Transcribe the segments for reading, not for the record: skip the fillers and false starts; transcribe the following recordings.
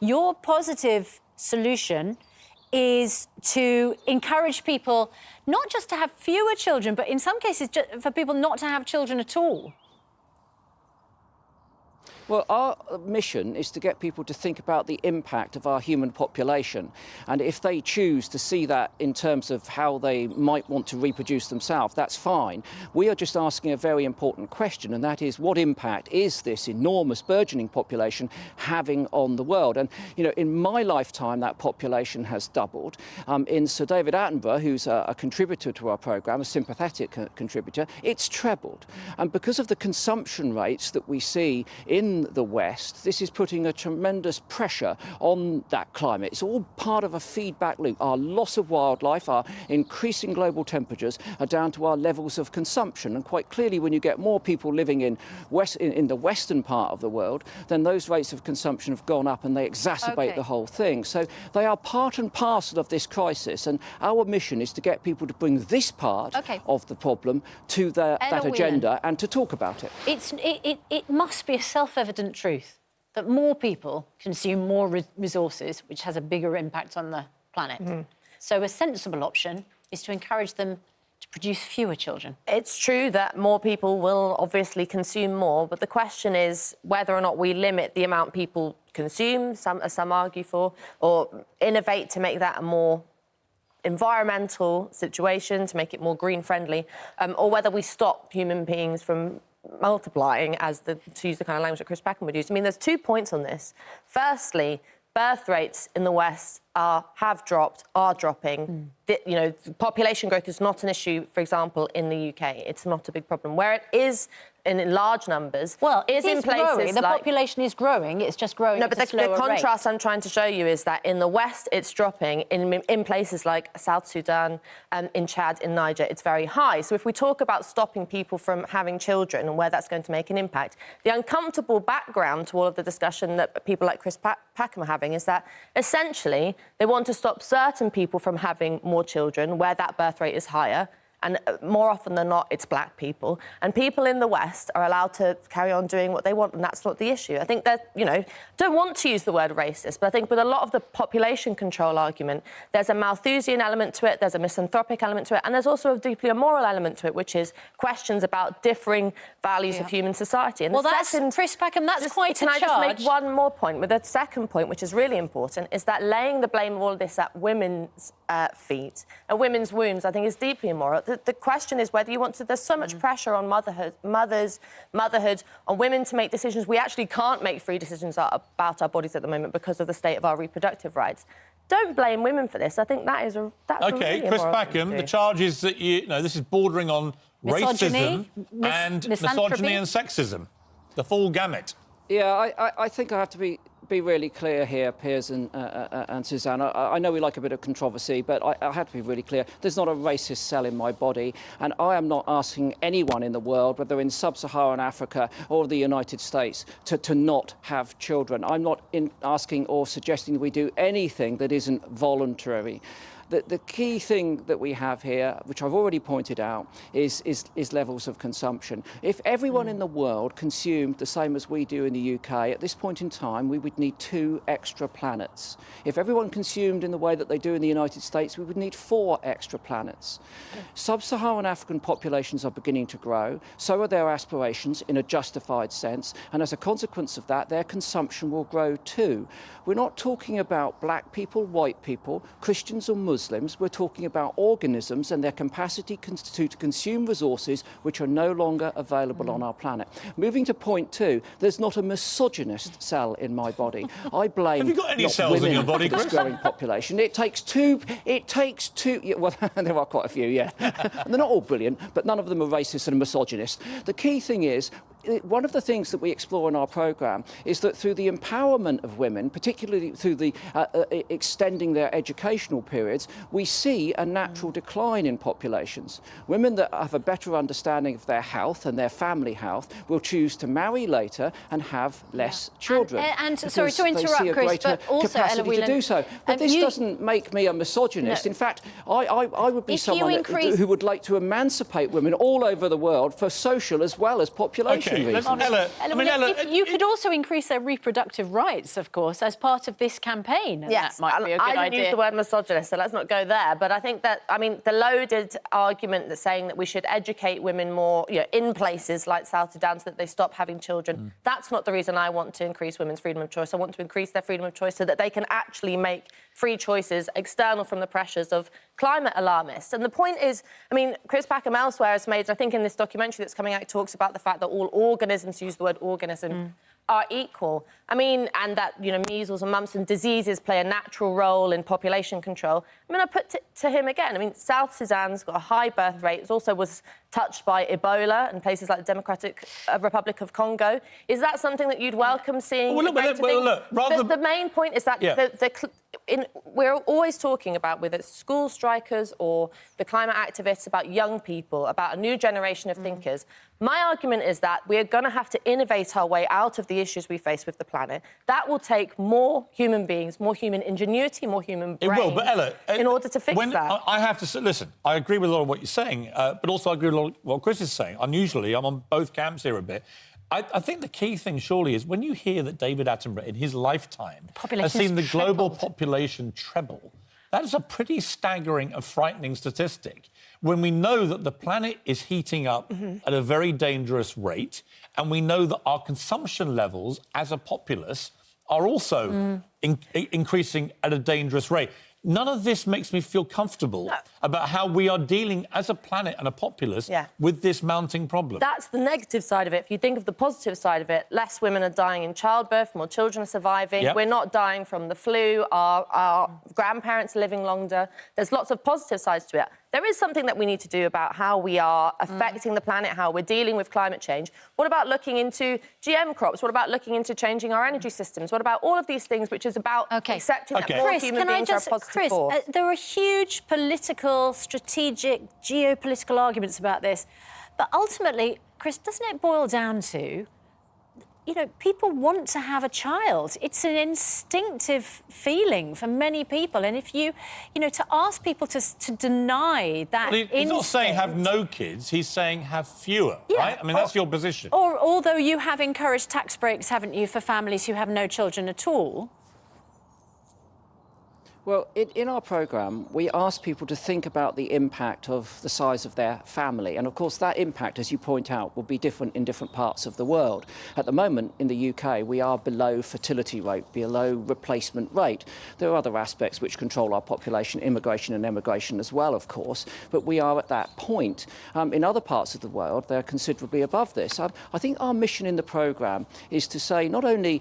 Your positive solution is to encourage people not just to have fewer children, but in some cases for people not to have children at all. Well, our mission is to get people to think about the impact of our human population. And if they choose to see that in terms of how they might want to reproduce themselves, that's fine. We are just asking a very important question, and that is, what impact is this enormous burgeoning population having on the world? And, you know, in my lifetime, that population has doubled. In Sir David Attenborough, who's a contributor to our programme, a sympathetic contributor, it's trebled. And because of the consumption rates that we see in the West, this is putting a tremendous pressure on that climate. It's all part of a feedback loop. Our loss of wildlife, our increasing global temperatures are down to our levels of consumption. And quite clearly, when you get more people living in the western part of the world, then those rates of consumption have gone up and they exacerbate the whole thing. So they are part and parcel of this crisis. And our mission is to get people to bring this part of the problem to that agenda and to talk about it. It must be a self-evident truth that more people consume more resources, which has a bigger impact on the planet. So a sensible option is to encourage them to produce fewer children. It's true that more people will obviously consume more, but the question is whether or not we limit the amount people consume, as some argue for, or innovate to make that a more environmental situation, to make it more green-friendly, or whether we stop human beings from multiplying, to use the kind of language that Chris Packham would use. I mean, there's 2 points on this. Firstly, birth rates in the West have dropped, are dropping. You know, population growth is not an issue, for example, in the UK. It's not a big problem. Where it is in large numbers, well, is in places growing. The population is growing. It's just growing at a slower rate. The contrast I'm trying to show you is that in the West, it's dropping. In places like South Sudan, in Chad, in Niger, it's very high. So if we talk about stopping people from having children and where that's going to make an impact, the uncomfortable background to all of the discussion that people like Chris Packham are having is that essentially they want to stop certain people from having more children where that birth rate is higher. And more often than not, it's black people. And people in the West are allowed to carry on doing what they want, and that's not the issue. I think that, you know, don't want to use the word racist, but I think with a lot of the population control argument, there's a Malthusian element to it, there's a misanthropic element to it, and there's also a deeply immoral element to it, which is questions about differing values of human society. And well, Chris Packham, that's quite a charge. Can I just make one more point? With the second point, which is really important, is that laying the blame of all of this at women's feet and women's wombs, I think, is deeply immoral. The question is whether you want to... There's so much pressure on motherhood, on women to make decisions. We actually can't make free decisions about our bodies at the moment because of the state of our reproductive rights. Don't blame women for this. I think that is that's OK, really Chris Packham, the charge is that, you know, this is bordering on racism and misogyny and sexism, the full gamut. Yeah, I think I have to be really clear here, Piers and Susanna. I know we like a bit of controversy, but I have to be really clear. There's not a racist cell in my body, and I am not asking anyone in the world, whether in sub-Saharan Africa or the United States, to not have children. I'm not asking or suggesting we do anything that isn't voluntary. The key thing that we have here, which I've already pointed out, is levels of consumption. If everyone in the world consumed the same as we do in the UK, at this point in time, we would need 2 extra planets. If everyone consumed in the way that they do in the United States, we would need 4 extra planets. Sub-Saharan African populations are beginning to grow, so are their aspirations in a justified sense, and as a consequence of that, their consumption will grow too. We're not talking about black people, white people, Christians or Muslims. We're talking about organisms and their capacity to consume resources which are no longer available on our planet.Moving to point 2, there's not a misogynist cell in my body. I blame Have you got any cells in your body, Chris? This growing population. It takes two. Yeah, well, there are quite a few, yeah. And they're not all brilliant, but none of them are racist and misogynist. The key thing is, one of the things that we explore in our programme is that through the empowerment of women, particularly through the extending their educational periods, we see a natural decline in populations. Women that have a better understanding of their health and their family health will choose to marry later and have less children. And sorry to interrupt, Chris, but also, Ella Whelan, to do so. But this doesn't make me a misogynist. No. In fact, I would be someone who would like to emancipate women all over the world for social as well as population different reasons. Ella, you could also increase their reproductive rights, of course, as part of this campaign. And yes, that might be a good I didn't idea. use the word misogynist, so let's not go there. But I think that, the loaded argument that's saying that we should educate women more, in places like South Sudan so that they stop having children, that's not the reason I want to increase women's freedom of choice. I want to increase their freedom of choice so that they can actually make free choices external from the pressures of climate alarmists. And the point is, Chris Packham elsewhere has made, I think in this documentary that's coming out, it talks about the fact that all organisms, use the word organism, are equal. And that, measles and mumps and diseases play a natural role in population control. I put to him again, South Sudan's got a high birth rate. It also was touched by Ebola in places like the Democratic Republic of Congo. Is that something that you'd welcome seeing? Look, the main point is that we're always talking about, whether it's school strikers or the climate activists, about young people, about a new generation of thinkers. My argument is that we're going to have to innovate our way out of the issues we face with the planet. That will take more human beings, more human ingenuity, more human brains. It will, but Ella, in order to fix that. I have to say, listen, I agree with a lot of what you're saying, but also I agree with a lot of what Chris is saying. Unusually, I'm on both camps here a bit. I think the key thing, surely, is when you hear that David Attenborough, in his lifetime, has seen the global population treble, that is a pretty staggering and frightening statistic. When we know that the planet is heating up at a very dangerous rate, and we know that our consumption levels as a populace are also increasing at a dangerous rate. None of this makes me feel comfortable about how we are dealing as a planet and a populace with this mounting problem. That's the negative side of it. If you think of the positive side of it, less women are dying in childbirth, more children are surviving. Yep. We're not dying from the flu. Our grandparents are living longer. There's lots of positive sides to it. There is something that we need to do about how we are affecting the planet, how we're dealing with climate change. What about looking into GM crops? What about looking into changing our energy systems? What about all of these things, which is about accepting that more human beings are a positive force? There are huge political, strategic, geopolitical arguments about this. But ultimately, Chris, doesn't it boil down to, people want to have a child. It's an instinctive feeling for many people. And if to ask people to deny that He's not saying have no kids, he's saying have fewer, right? That's your position. Or although you have encouraged tax breaks, haven't you, for families who have no children at all? Well, in our programme, we ask people to think about the impact of the size of their family. And, of course, that impact, as you point out, will be different in different parts of the world. At the moment, in the UK, we are below fertility rate, below replacement rate. There are other aspects which control our population, immigration and emigration as well, of course. But we are at that point. In other parts of the world, they're considerably above this. I think our mission in the programme is to say not only,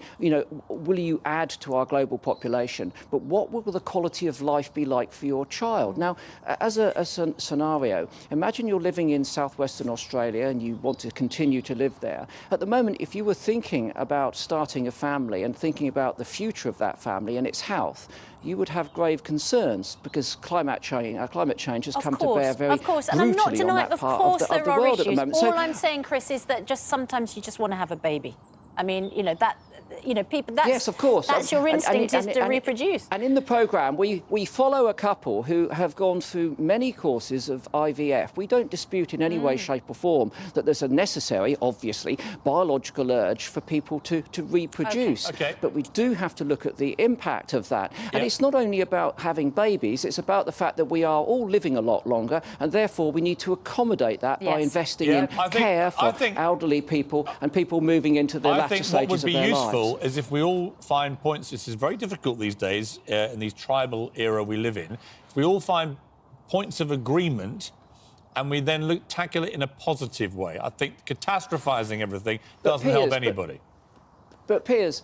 will you add to our global population, but what will the quality of life be like for your child? Now, as a scenario, imagine you're living in southwestern Australia and you want to continue to live there. At the moment, if you were thinking about starting a family and thinking about the future of that family and its health, you would have grave concerns because climate change has come to bear very brutally and I'm not denying, on that of part course, of the there are world at the issues. moment. All I'm saying, Chris, is that just sometimes you just want to have a baby. People. Yes, of course. That's your instinct, is to reproduce. And in the programme, we follow a couple who have gone through many courses of IVF. We don't dispute in any way, shape or form that there's a necessary, obviously, biological urge for people to reproduce. Okay. But we do have to look at the impact of that. And it's not only about having babies, it's about the fact that we are all living a lot longer, and therefore we need to accommodate that by investing in care for elderly people and people moving into the latter stages of their lives. Is if we all find points, this is very difficult these days, in these tribal era we live in, if we all find points of agreement and we then tackle it in a positive way. I think catastrophising everything doesn't help anybody. But Piers,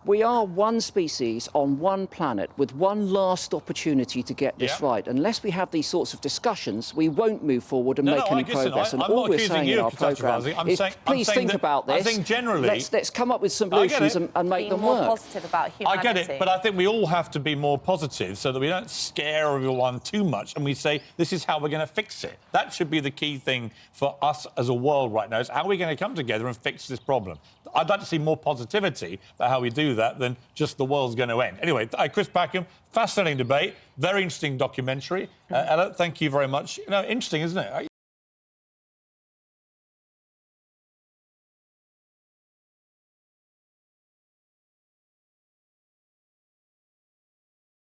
we are one species on one planet with one last opportunity to get this right. Unless we have these sorts of discussions, we won't move forward and make any progress. And all we're saying in our programme is please think about this. I think generally... Let's come up with solutions and make them work. Be more positive about humanity. I get it, but I think we all have to be more positive so that we don't scare everyone too much and we say, this is how we're going to fix it. That should be the key thing for us as a world right now, is how are we going to come together and fix this problem? I'd like to see more positivity about how we do that than just the world's going to end. Anyway, Chris Packham, fascinating debate, very interesting documentary. Ella, thank you very much. Interesting, isn't it?